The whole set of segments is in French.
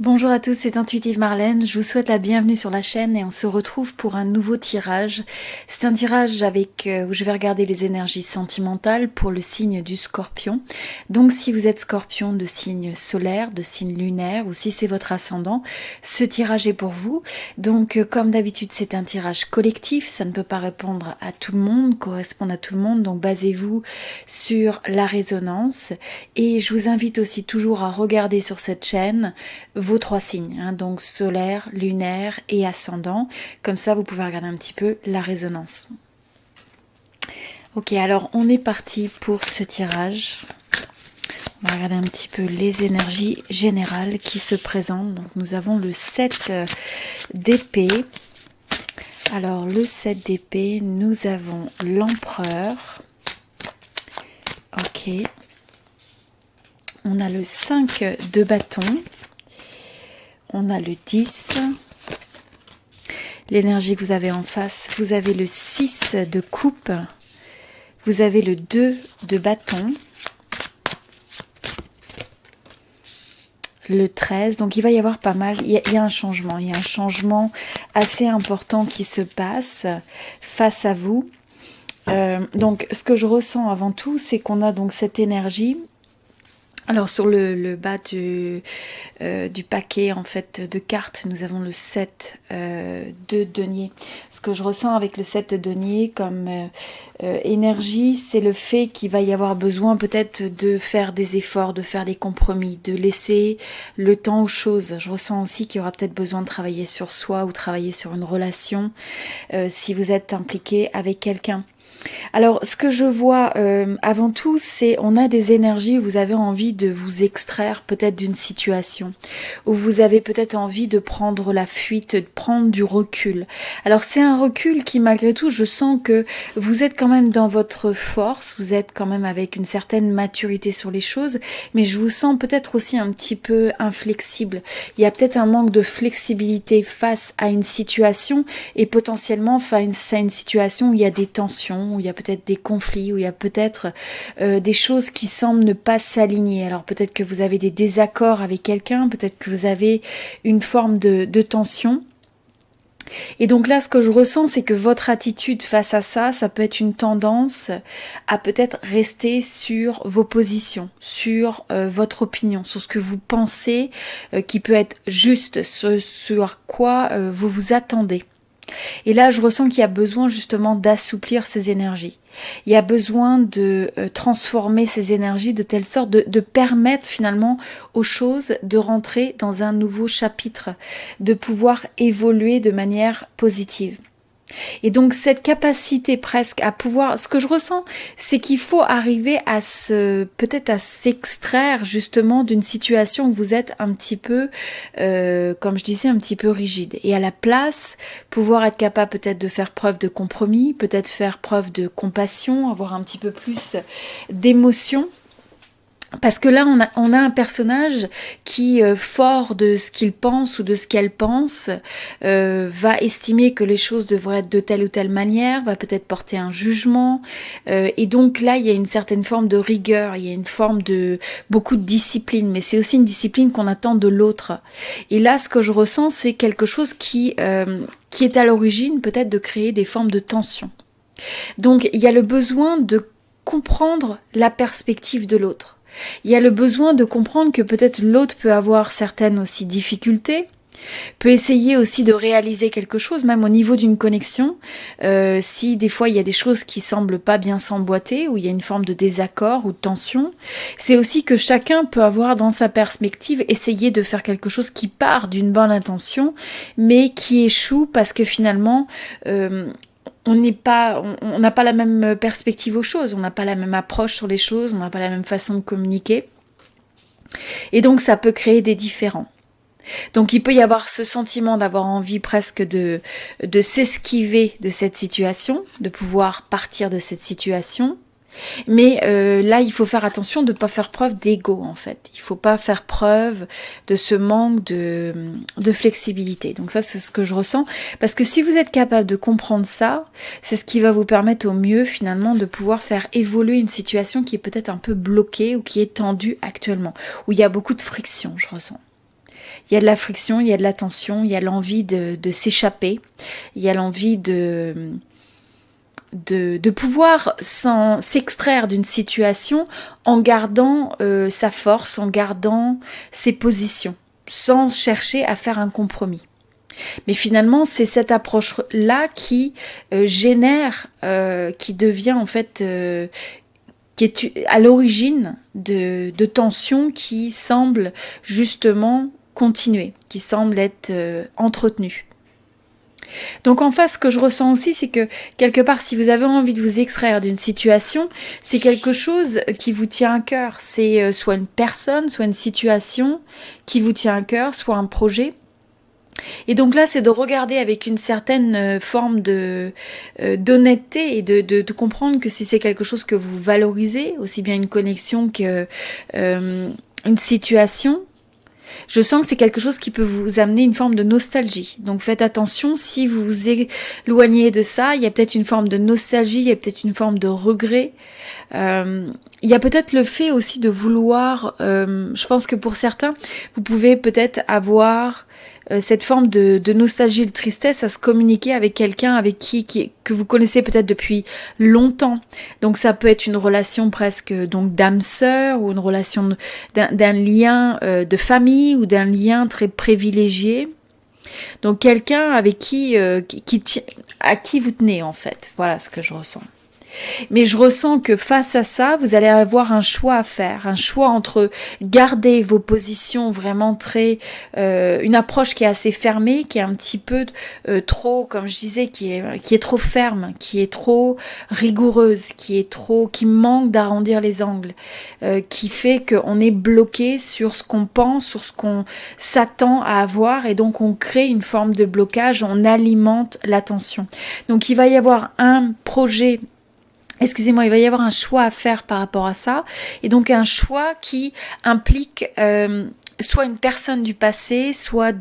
Bonjour à tous, c'est Intuitive Marlène, je vous souhaite la bienvenue sur la chaîne et on se retrouve pour un nouveau tirage. C'est un tirage où je vais regarder les énergies sentimentales pour le signe du Scorpion. Donc si vous êtes Scorpion de signe solaire, de signe lunaire ou si c'est votre ascendant, ce tirage est pour vous. Donc comme d'habitude c'est un tirage collectif, ça ne peut pas répondre à tout le monde, correspondre à tout le monde, donc basez-vous sur la résonance. Et je vous invite aussi toujours à regarder sur cette chaîne vos trois signes, hein, donc solaire, lunaire et ascendant. Comme ça, vous pouvez regarder un petit peu la résonance. Ok, alors on est parti pour ce tirage. On va regarder un petit peu les énergies générales qui se présentent. Donc nous avons le 7 d'épée. Alors le 7 d'épée, nous avons l'empereur. Ok. On a le 5 de bâton. On a le 10. L'énergie que vous avez en face, vous avez le 6 de coupe. Vous avez le 2 de bâton. Le 13. Donc il va y avoir pas mal. Il y a un changement. Il y a un changement assez important qui se passe face à vous. Donc ce que je ressens avant tout, c'est qu'on a donc cette énergie. Alors sur le bas du paquet en fait de cartes, nous avons le 7 de denier. Ce que je ressens avec le 7 de denier comme énergie, c'est le fait qu'il va y avoir besoin peut-être de faire des efforts, de faire des compromis, de laisser le temps aux choses. Je ressens aussi qu'il y aura peut-être besoin de travailler sur soi ou travailler sur une relation si vous êtes impliqué avec quelqu'un. Alors, ce que je vois avant tout, c'est on a des énergies où vous avez envie de vous extraire peut-être d'une situation, où vous avez peut-être envie de prendre la fuite, de prendre du recul. Alors, c'est un recul qui, malgré tout, je sens que vous êtes quand même dans votre force, vous êtes quand même avec une certaine maturité sur les choses, mais je vous sens peut-être aussi un petit peu inflexible. Il y a peut-être un manque de flexibilité face à une situation et potentiellement face à une situation où il y a des tensions, où il y a peut-être des conflits, où il y a peut-être des choses qui semblent ne pas s'aligner. Alors peut-être que vous avez des désaccords avec quelqu'un, peut-être que vous avez une forme de tension. Et donc là, ce que je ressens, c'est que votre attitude face à ça, ça peut être une tendance à peut-être rester sur vos positions, sur votre opinion, sur ce que vous pensez qui peut être juste, sur quoi vous vous attendez. Et là, je ressens qu'il y a besoin justement d'assouplir ces énergies. Il y a besoin de transformer ces énergies de telle sorte de permettre finalement aux choses de rentrer dans un nouveau chapitre, de pouvoir évoluer de manière positive. Et donc cette capacité presque à pouvoir, ce que je ressens, c'est qu'il faut arriver à peut-être à s'extraire justement d'une situation où vous êtes un petit peu, comme je disais, un petit peu rigide. Et à la place, pouvoir être capable peut-être de faire preuve de compromis, peut-être faire preuve de compassion, avoir un petit peu plus d'émotion. Parce que là, on a un personnage qui, fort de ce qu'il pense ou de ce qu'elle pense, va estimer que les choses devraient être de telle ou telle manière, va peut-être porter un jugement. Et donc là, il y a une certaine forme de rigueur, il y a une forme de beaucoup de discipline, mais c'est aussi une discipline qu'on attend de l'autre. Et là, ce que je ressens, c'est quelque chose qui est à l'origine peut-être de créer des formes de tension. Donc, il y a le besoin de comprendre la perspective de l'autre. Il y a le besoin de comprendre que peut-être l'autre peut avoir certaines aussi difficultés, peut essayer aussi de réaliser quelque chose, même au niveau d'une connexion. Si des fois il y a des choses qui semblent pas bien s'emboîter, où il y a une forme de désaccord ou de tension, c'est aussi que chacun peut avoir dans sa perspective essayer de faire quelque chose qui part d'une bonne intention, mais qui échoue parce que finalement on n'a pas la même perspective aux choses, on n'a pas la même approche sur les choses, on n'a pas la même façon de communiquer. Et donc ça peut créer des différends. Donc il peut y avoir ce sentiment d'avoir envie presque de s'esquiver de cette situation, de pouvoir partir de cette situation. Mais là, il faut faire attention de ne pas faire preuve d'ego, en fait. Il ne faut pas faire preuve de ce manque de flexibilité. Donc ça, c'est ce que je ressens. Parce que si vous êtes capable de comprendre ça, c'est ce qui va vous permettre au mieux, finalement, de pouvoir faire évoluer une situation qui est peut-être un peu bloquée ou qui est tendue actuellement, où il y a beaucoup de friction, je ressens. Il y a de la friction, il y a de la tension, il y a l'envie de s'échapper, il y a l'envie de pouvoir s'extraire d'une situation en gardant sa force, en gardant ses positions, sans chercher à faire un compromis. Mais finalement, c'est cette approche-là qui génère, qui devient en fait, qui est à l'origine de tensions qui semblent justement continuer, qui semblent être entretenues. Donc en face, ce que je ressens aussi, c'est que quelque part, si vous avez envie de vous extraire d'une situation, c'est quelque chose qui vous tient à cœur. C'est soit une personne, soit une situation qui vous tient à cœur, soit un projet. Et donc là, c'est de regarder avec une certaine forme d'honnêteté et de comprendre que si c'est quelque chose que vous valorisez, aussi bien une connexion que une situation, je sens que c'est quelque chose qui peut vous amener une forme de nostalgie. Donc faites attention, si vous vous éloignez de ça, il y a peut-être une forme de nostalgie, il y a peut-être une forme de regret. Il y a peut-être le fait aussi de vouloir, je pense que pour certains, vous pouvez peut-être avoir cette forme de nostalgie, de tristesse à se communiquer avec quelqu'un avec que vous connaissez peut-être depuis longtemps. Donc ça peut être une relation presque donc d'âme sœur ou une relation d'un lien de famille ou d'un lien très privilégié. Donc quelqu'un avec à qui vous tenez en fait. Voilà ce que je ressens. Mais je ressens que face à ça, vous allez avoir un choix à faire, un choix entre garder vos positions vraiment très, une approche qui est assez fermée, qui est un petit peu trop, comme je disais, qui est trop ferme, qui est trop rigoureuse, qui manque d'arrondir les angles, qui fait qu'on est bloqué sur ce qu'on pense, sur ce qu'on s'attend à avoir, et donc on crée une forme de blocage, on alimente la tension. Donc il va y avoir un projet. Excusez-moi, il va y avoir un choix à faire par rapport à ça, et donc un choix qui implique soit une personne du passé, soit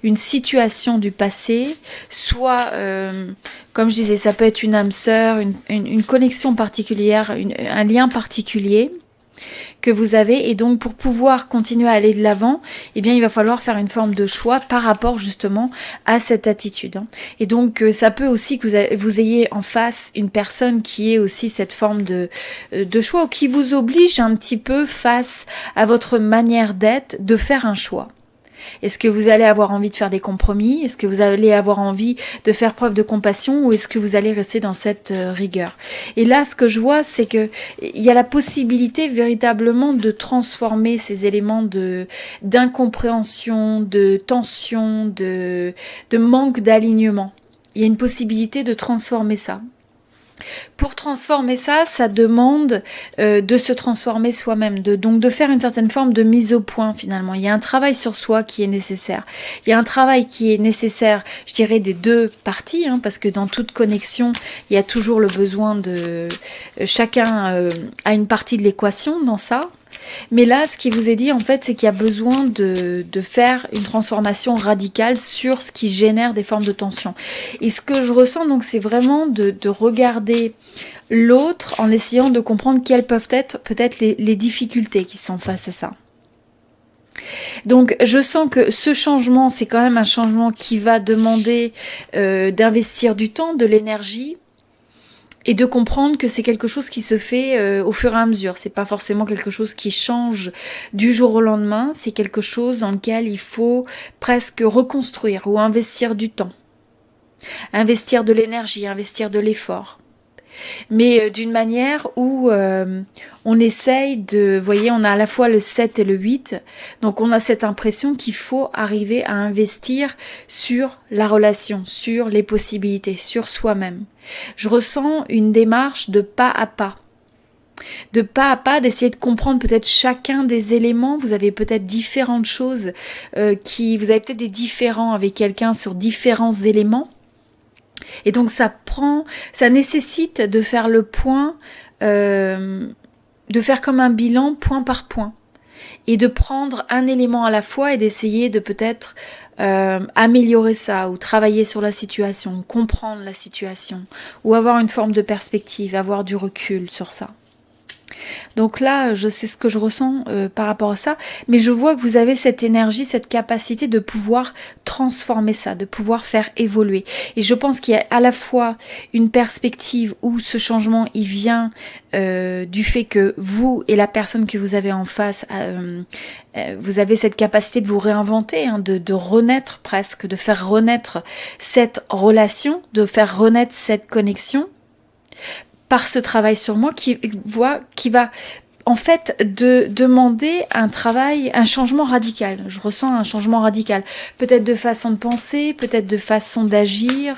une situation du passé, soit, comme je disais, ça peut être une âme sœur, une connexion particulière, un lien particulier que vous avez, et donc pour pouvoir continuer à aller de l'avant, eh bien il va falloir faire une forme de choix par rapport justement à cette attitude. Et donc ça peut aussi que vous ayez en face une personne qui ait aussi cette forme de choix, ou qui vous oblige un petit peu face à votre manière d'être de faire un choix. Est-ce que vous allez avoir envie de faire des compromis? Est-ce que vous allez avoir envie de faire preuve de compassion, ou est-ce que vous allez rester dans cette rigueur? Et là, ce que je vois, c'est que il y a la possibilité véritablement de transformer ces éléments d'incompréhension, de tension, de manque d'alignement. Il y a une possibilité de transformer ça. Pour transformer ça, ça demande de se transformer soi-même, donc de faire une certaine forme de mise au point finalement. Il y a un travail sur soi qui est nécessaire. Il y a un travail qui est nécessaire, je dirais, des deux parties, parce que dans toute connexion, il y a toujours le besoin de... chacun a une partie de l'équation dans ça. Mais là, ce qui vous est dit, en fait, c'est qu'il y a besoin de faire une transformation radicale sur ce qui génère des formes de tension. Et ce que je ressens, donc, c'est vraiment de regarder l'autre en essayant de comprendre quelles peuvent être peut-être les difficultés qui sont face à ça. Donc je sens que ce changement, c'est quand même un changement qui va demander d'investir du temps, de l'énergie, et de comprendre que c'est quelque chose qui se fait au fur et à mesure. C'est pas forcément quelque chose qui change du jour au lendemain. C'est quelque chose dans lequel il faut presque reconstruire ou investir du temps. Investir de l'énergie, investir de l'effort. Mais d'une manière où on essaye de... Vous voyez, on a à la fois le 7 et le 8. Donc on a cette impression qu'il faut arriver à investir sur la relation, sur les possibilités, sur soi-même. Je ressens une démarche de pas à pas. De pas à pas, d'essayer de comprendre peut-être chacun des éléments. Vous avez peut-être différentes choses vous avez peut-être des différends avec quelqu'un sur différents éléments. Et donc ça nécessite de faire le point de faire comme un bilan point par point et de prendre un élément à la fois et d'essayer de peut-être améliorer ça ou travailler sur la situation, comprendre la situation ou avoir une forme de perspective, avoir du recul sur ça. Donc là, je sais ce que je ressens par rapport à ça, mais je vois que vous avez cette énergie, cette capacité de pouvoir transformer ça, de pouvoir faire évoluer. Et je pense qu'il y a à la fois une perspective où ce changement, il vient du fait que vous et la personne que vous avez en face, vous avez cette capacité de vous réinventer, hein, de renaître presque, de faire renaître cette relation, de faire renaître cette connexion par ce travail sur moi qui va en fait demander un travail, un changement radical. Je ressens un changement radical. Peut-être de façon de penser, peut-être de façon d'agir.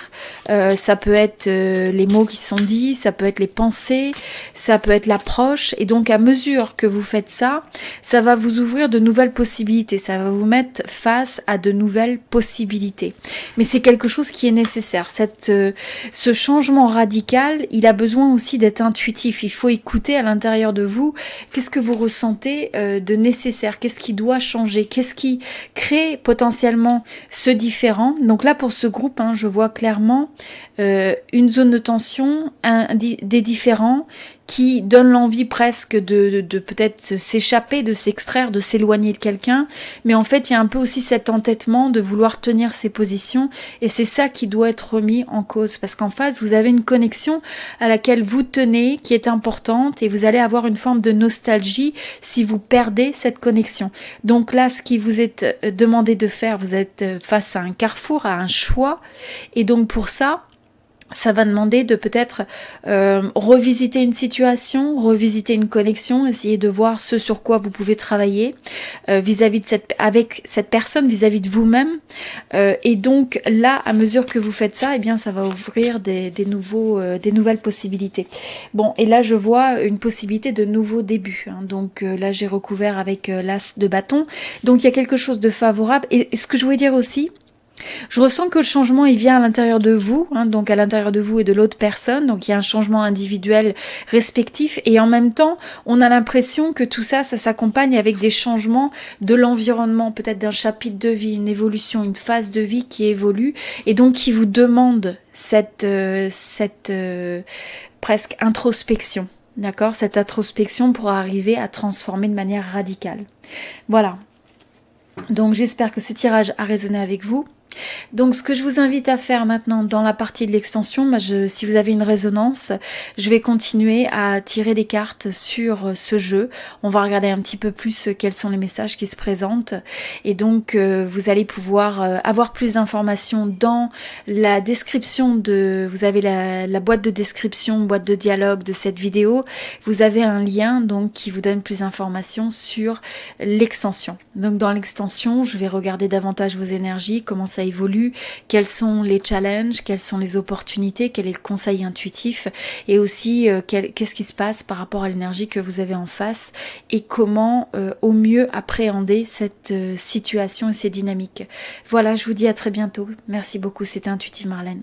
Ça peut être les mots qui sont dits, ça peut être les pensées, ça peut être l'approche. Et donc à mesure que vous faites ça, ça va vous ouvrir de nouvelles possibilités. Ça va vous mettre face à de nouvelles possibilités. Mais c'est quelque chose qui est nécessaire. Ce changement radical, il a besoin aussi d'être intuitif. Il faut écouter à l'intérieur de vous. Qu'est-ce que vous ressentez de nécessaire? Qu'est-ce qui doit changer? Qu'est-ce qui crée potentiellement ce différent? Donc là, pour ce groupe, hein, je vois clairement une zone de tension, des différends qui donnent l'envie presque de peut-être s'échapper, de s'extraire, de s'éloigner de quelqu'un. Mais en fait, il y a un peu aussi cet entêtement de vouloir tenir ses positions. Et c'est ça qui doit être remis en cause. Parce qu'en face, vous avez une connexion à laquelle vous tenez, qui est importante. Et vous allez avoir une forme de nostalgie si vous perdez cette connexion. Donc là, ce qui vous est demandé de faire, vous êtes face à un carrefour, à un choix. Et donc pour ça, ça va demander de peut-être revisiter une situation, revisiter une connexion, essayer de voir ce sur quoi vous pouvez travailler vis-à-vis de avec cette personne, vis-à-vis de vous-même. Et donc là, à mesure que vous faites ça, eh bien, ça va ouvrir des nouvelles possibilités. Bon, et là, je vois une possibilité de nouveaux débuts. Hein. Donc là, j'ai recouvert avec l'as de bâton. Donc il y a quelque chose de favorable. Et ce que je voulais dire aussi, je ressens que le changement, il vient à l'intérieur de vous, hein, donc à l'intérieur de vous et de l'autre personne. Donc il y a un changement individuel respectif. Et en même temps, on a l'impression que tout ça, ça s'accompagne avec des changements de l'environnement, peut-être d'un chapitre de vie, une évolution, une phase de vie qui évolue et donc qui vous demande cette presque introspection. D'accord, cette introspection pour arriver à transformer de manière radicale. Voilà. Donc j'espère que ce tirage a résonné avec vous. Donc ce que je vous invite à faire maintenant dans la partie de l'extension, si vous avez une résonance, je vais continuer à tirer des cartes sur ce jeu. On va regarder un petit peu plus quels sont les messages qui se présentent. Et donc vous allez pouvoir avoir plus d'informations dans la description vous avez la boîte de description, boîte de dialogue de cette vidéo. Vous avez un lien donc qui vous donne plus d'informations sur l'extension. Donc dans l'extension, je vais regarder davantage vos énergies, comment ça évolue, quels sont les challenges, quelles sont les opportunités, quel est le conseil intuitif et aussi qu'est-ce qui se passe par rapport à l'énergie que vous avez en face et comment au mieux appréhender cette situation et ces dynamiques. Voilà, je vous dis à très bientôt. Merci beaucoup, c'était Intuitive Marlène.